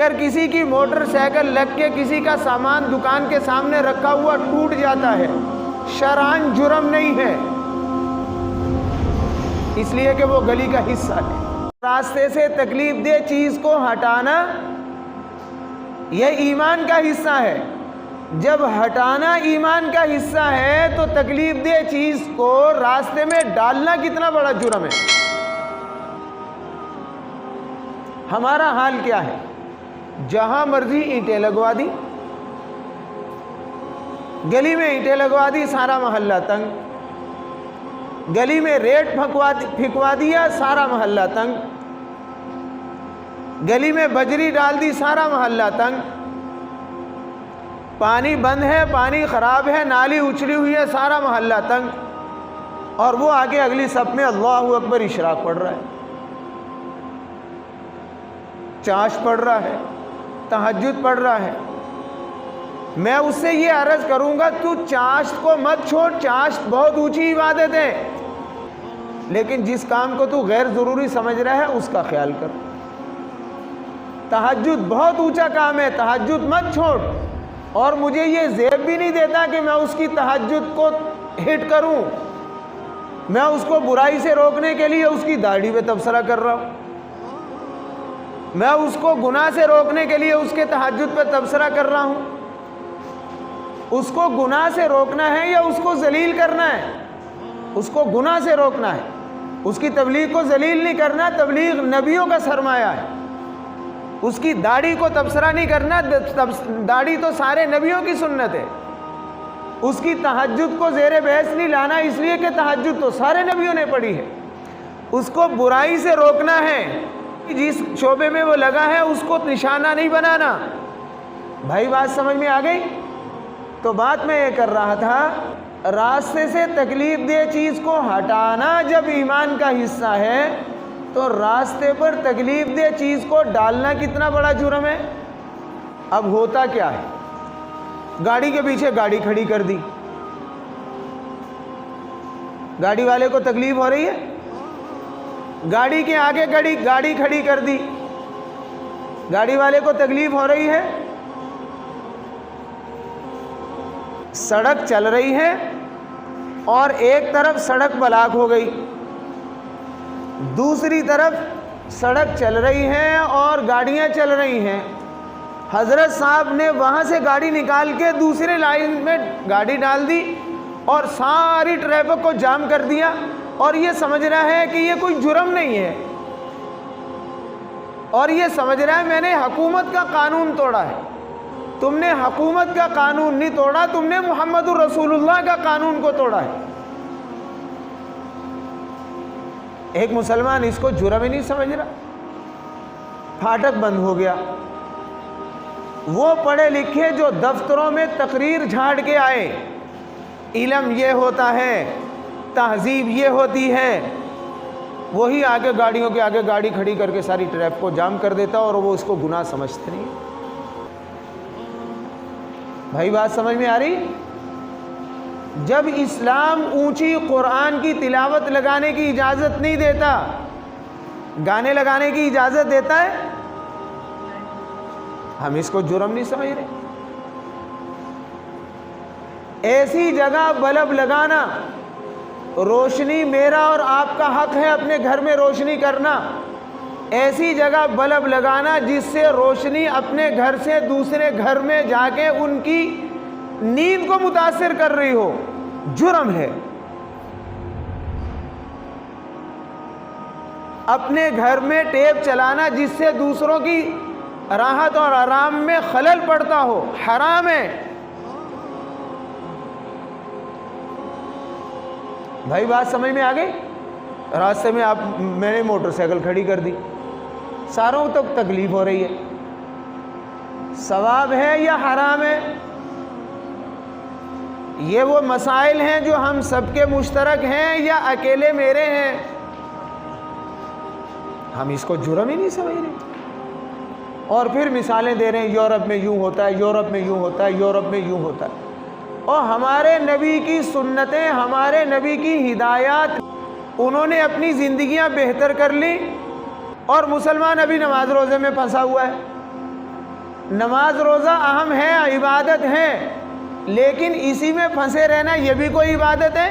اگر کسی کی موٹر سائیکل لگ کے کسی کا سامان دکان کے سامنے رکھا ہوا ٹوٹ جاتا ہے، شرعاً جرم نہیں ہے، اس لیے کہ وہ گلی کا حصہ ہے۔ راستے سے تکلیف دہ چیز کو ہٹانا یہ ایمان کا حصہ ہے۔ جب ہٹانا ایمان کا حصہ ہے تو تکلیف دہ چیز کو راستے میں ڈالنا کتنا بڑا جرم ہے۔ ہمارا حال کیا ہے؟ جہاں مرضی اینٹیں لگوا دی، گلی میں اینٹیں لگوا دی، سارا محلہ تنگ، گلی میں ریت پھینکوا دیا، سارا محلہ تنگ، گلی میں بجری ڈال دی، سارا محلہ تنگ، پانی بند ہے، پانی خراب ہے، نالی اچھلی ہوئی ہے، سارا محلہ تنگ، اور وہ آگے اگلی صف میں اللہ اکبر اشراق پڑھ رہا ہے، چاش پڑھ رہا ہے، تہجد پڑھ رہا ہے۔ میں اس سے یہ عرض کروں گا تو چاشت کو مت چھوڑ، چاشت بہت اونچی عبادت ہے، لیکن جس کام کو تو غیر ضروری سمجھ رہا ہے اس کا خیال کر۔ تہجد بہت اونچا کام ہے، تہجد مت چھوڑ، اور مجھے یہ زیب بھی نہیں دیتا کہ میں اس کی تہجد کو ہٹ کروں، میں اس کو برائی سے روکنے کے لیے اس کی داڑھی پہ تبصرہ کر رہا ہوں، میں اس کو گناہ سے روکنے کے لیے اس کے تہجد پہ تبصرہ کر رہا ہوں۔ اس کو گناہ سے روکنا ہے یا اس کو ذلیل کرنا ہے؟ اس کو گناہ سے روکنا ہے، اس کی تبلیغ کو ذلیل نہیں کرنا، تبلیغ نبیوں کا سرمایہ ہے۔ اس کی داڑھی کو تبصرہ نہیں کرنا، داڑھی تو سارے نبیوں کی سنت ہے۔ اس کی تہجد کو زیر بحث نہیں لانا، اس لیے کہ تہجد تو سارے نبیوں نے پڑھی ہے۔ اس کو برائی سے روکنا ہے، جس شعبے میں وہ لگا ہے اس کو نشانہ نہیں بنانا۔ بھائی بات سمجھ میں آ گئی؟ تو بات میں یہ کر رہا تھا، راستے سے تکلیف دہ چیز کو ہٹانا جب ایمان کا حصہ ہے تو راستے پر تکلیف دہ چیز کو ڈالنا کتنا بڑا جرم ہے۔ اب ہوتا کیا ہے؟ گاڑی کے پیچھے گاڑی کھڑی کر دی، گاڑی والے کو تکلیف ہو رہی ہے، گاڑی کے آگے گاڑی کھڑی کر دی، گاڑی والے کو تکلیف ہو رہی ہے۔ سڑک چل رہی ہے اور ایک طرف سڑک بلاک ہو گئی، دوسری طرف سڑک چل رہی ہے اور گاڑیاں چل رہی ہیں۔ حضرت صاحب نے وہاں سے گاڑی نکال کے دوسرے لائن میں گاڑی ڈال دی اور ساری ٹریفک کو جام کر دیا، اور یہ سمجھ رہا ہے کہ یہ کوئی جرم نہیں ہے، اور یہ سمجھ رہا ہے میں نے حکومت کا قانون توڑا ہے۔ تم نے حکومت کا قانون نہیں توڑا، تم نے محمد رسول اللہ کا قانون کو توڑا ہے۔ ایک مسلمان اس کو جرم ہی نہیں سمجھ رہا۔ پھاٹک بند ہو گیا، وہ پڑھے لکھے جو دفتروں میں تقریر جھاڑ کے آئے، علم یہ ہوتا ہے، تہذیب یہ ہوتی ہے، وہی آگے گاڑیوں کے آگے گاڑی کھڑی کر کے ساری ٹریفک کو جام کر دیتا اور وہ اس کو گناہ سمجھتے نہیں۔ بھائی بات سمجھ میں آ رہی؟ جب اسلام اونچی قرآن کی تلاوت لگانے کی اجازت نہیں دیتا، گانے لگانے کی اجازت دیتا ہے، ہم اس کو جرم نہیں سمجھ رہے۔ ایسی جگہ بلب لگانا، روشنی میرا اور آپ کا حق ہے اپنے گھر میں روشنی کرنا، ایسی جگہ بلب لگانا جس سے روشنی اپنے گھر سے دوسرے گھر میں جا کے ان کی نیند کو متاثر کر رہی ہو، جرم ہے۔ اپنے گھر میں ٹیپ چلانا جس سے دوسروں کی راحت اور آرام میں خلل پڑتا ہو، حرام ہے۔ بھائی بات سمجھ میں آ گئی؟ راستے میں میں نے موٹر سائیکل کھڑی کر دی، ساروں کو تکلیف ہو رہی ہے، ثواب ہے یا حرام ہے؟ یہ وہ مسائل ہیں جو ہم سب کے مشترک ہیں یا اکیلے میرے ہیں؟ ہم اس کو جرم ہی نہیں سمجھ رہے، اور پھر مثالیں دے رہے ہیں، یورپ میں یوں ہوتا ہے، یورپ میں یوں ہوتا ہے، یورپ میں یوں ہوتا ہے۔ اور ہمارے نبی کی سنتیں، ہمارے نبی کی ہدایات، انہوں نے اپنی زندگیاں بہتر کر لی، اور مسلمان ابھی نماز روزے میں پھنسا ہوا ہے۔ نماز روزہ اہم ہے، عبادت ہے، لیکن اسی میں پھنسے رہنا یہ بھی کوئی عبادت ہے؟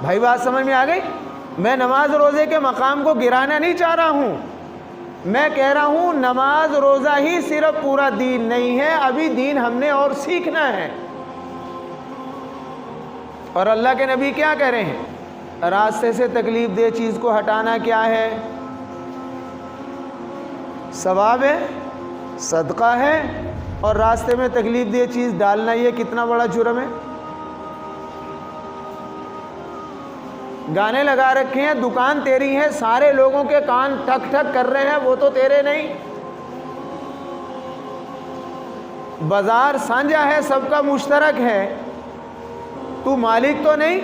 بھائی بات سمجھ میں آ گئی؟ میں نماز روزے کے مقام کو گرانا نہیں چاہ رہا ہوں، میں کہہ رہا ہوں نماز روزہ ہی صرف پورا دین نہیں ہے، ابھی دین ہم نے اور سیکھنا ہے۔ اور اللہ کے نبی کیا کہہ رہے ہیں؟ راستے سے تکلیف دہ چیز کو ہٹانا کیا ہے؟ ثواب ہے، صدقہ ہے، اور راستے میں تکلیف دہ چیز ڈالنا یہ کتنا بڑا جرم ہے؟ گانے لگا رکھے ہیں، دکان تیری ہے، سارے لوگوں کے کان ٹھک ٹھک کر رہے ہیں، وہ تو تیرے نہیں۔ بازار سانجا ہے، سب کا مشترک ہے، تو مالک تو نہیں۔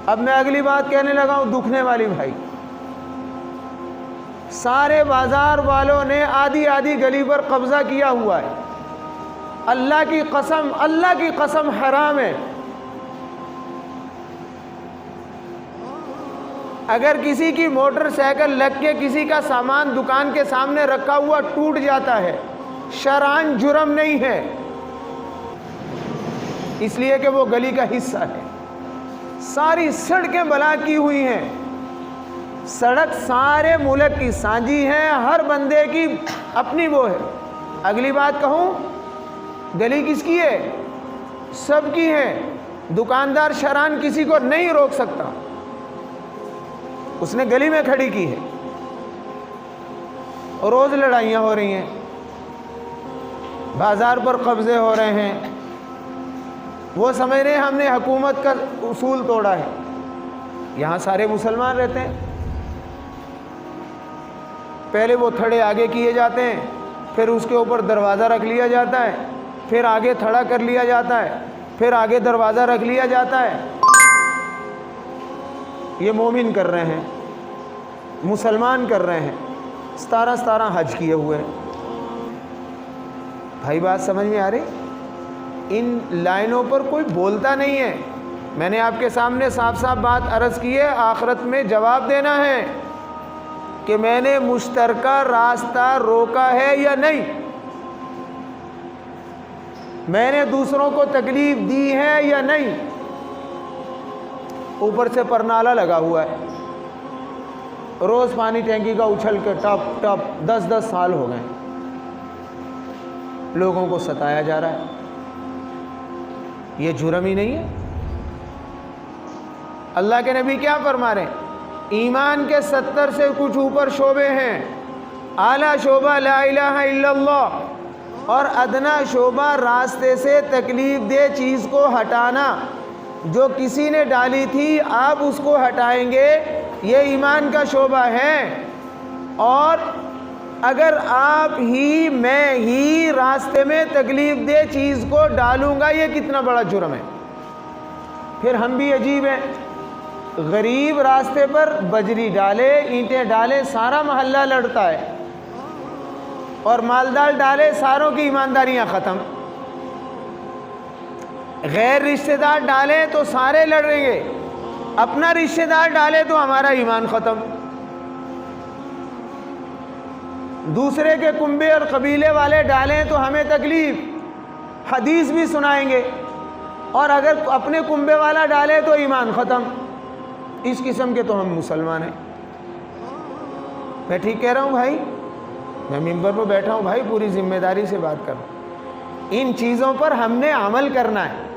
اب میں اگلی بات کہنے لگا ہوں دکھنے والی بھائی، سارے بازار والوں نے آدھی آدھی گلی پر قبضہ کیا ہوا ہے، اللہ کی قسم حرام ہے۔ اگر کسی کی موٹر سائیکل لگ کے کسی کا سامان دکان کے سامنے رکھا ہوا ٹوٹ جاتا ہے، شرعاً جرم نہیں ہے، اس لیے کہ وہ گلی کا حصہ ہے۔ ساری سڑکیں بلاک کی ہوئی ہیں، سڑک سارے ملک کی سانجی ہے، ہر بندے کی اپنی وہ ہے۔ اگلی بات کہوں، گلی کس کی ہے؟ سب کی ہے، دکاندار شرعاً کسی کو نہیں روک سکتا، اس نے گلی میں کھڑی کی ہے۔ روز لڑائیاں ہو رہی ہیں، بازار پر قبضے ہو رہے ہیں، وہ سمجھ رہے ہیں ہم نے حکومت کا اصول توڑا ہے۔ یہاں سارے مسلمان رہتے ہیں، پہلے وہ تھڑے آگے کیے جاتے ہیں، پھر اس کے اوپر دروازہ رکھ لیا جاتا ہے، پھر آگے تھڑا کر لیا جاتا ہے، پھر آگے دروازہ رکھ لیا جاتا ہے۔ یہ مومن کر رہے ہیں، مسلمان کر رہے ہیں، 17 حج کیے ہوئے ہیں۔ بھائی بات سمجھ میں آ رہی؟ ان لائنوں پر کوئی بولتا نہیں ہے۔ میں نے آپ کے سامنے صاف صاف بات عرض کی ہے، آخرت میں جواب دینا ہے کہ میں نے مشترکہ راستہ روکا ہے یا نہیں، میں نے دوسروں کو تکلیف دی ہے یا نہیں۔ اوپر سے پرنالہ لگا ہوا ہے، روز پانی ٹینکی کا اچھل کے ٹپ ٹپ 10 سال ہو گئے، لوگوں کو ستایا جا رہا ہے، یہ جرم ہی نہیں ہے؟ اللہ کے نبی کیا فرما رہے ہیں؟ ایمان کے 70 سے کچھ اوپر شعبے ہیں، اعلیٰ شعبہ لا الہ الا اللہ، اور ادنا شعبہ راستے سے تکلیف دہ چیز کو ہٹانا، جو کسی نے ڈالی تھی آپ اس کو ہٹائیں گے، یہ ایمان کا شعبہ ہے۔ اور اگر آپ ہی میں ہی راستے میں تکلیف دہ چیز کو ڈالوں گا، یہ کتنا بڑا جرم ہے۔ پھر ہم بھی عجیب ہیں، غریب راستے پر بجری ڈالے، اینٹیں ڈالے، سارا محلہ لڑتا ہے، اور مالدار ڈالے، ساروں کی ایمانداریاں ختم۔ غیر رشتہ دار ڈالے تو سارے لڑیں گے، اپنا رشتہ دار ڈالے تو ہمارا ایمان ختم۔ دوسرے کے کنبے اور قبیلے والے ڈالیں تو ہمیں تکلیف، حدیث بھی سنائیں گے، اور اگر اپنے کنبے والا ڈالے تو ایمان ختم۔ اس قسم کے تو ہم مسلمان ہیں۔ میں ٹھیک کہہ رہا ہوں بھائی؟ میں ممبر پر بیٹھا ہوں بھائی، پوری ذمہ داری سے بات کر رہا ہوں۔ ان چیزوں پر ہم نے عمل کرنا ہے،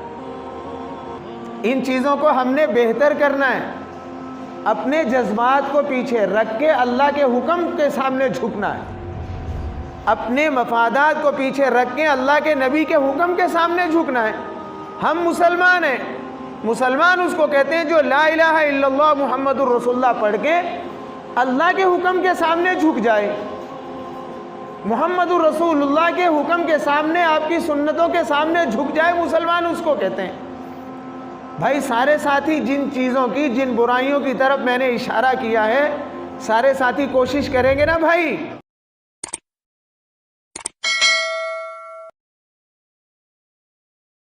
ان چیزوں کو ہم نے بہتر کرنا ہے، اپنے جذبات کو پیچھے رکھ کے اللہ کے حکم کے سامنے جھکنا ہے، اپنے مفادات کو پیچھے رکھ کے اللہ کے نبی کے حکم کے سامنے جھکنا ہے۔ ہم مسلمان ہیں، مسلمان اس کو کہتے ہیں جو لا الہ الا اللہ محمد الرسول اللہ پڑھ کے اللہ کے حکم کے سامنے جھک جائے، محمد الرسول اللہ کے حکم کے سامنے، آپ کی سنتوں کے سامنے جھک جائے، مسلمان اس کو کہتے ہیں۔ بھائی سارے ساتھی جن چیزوں کی، جن برائیوں کی طرف میں نے اشارہ کیا ہے، سارے ساتھی کوشش کریں گے نا بھائی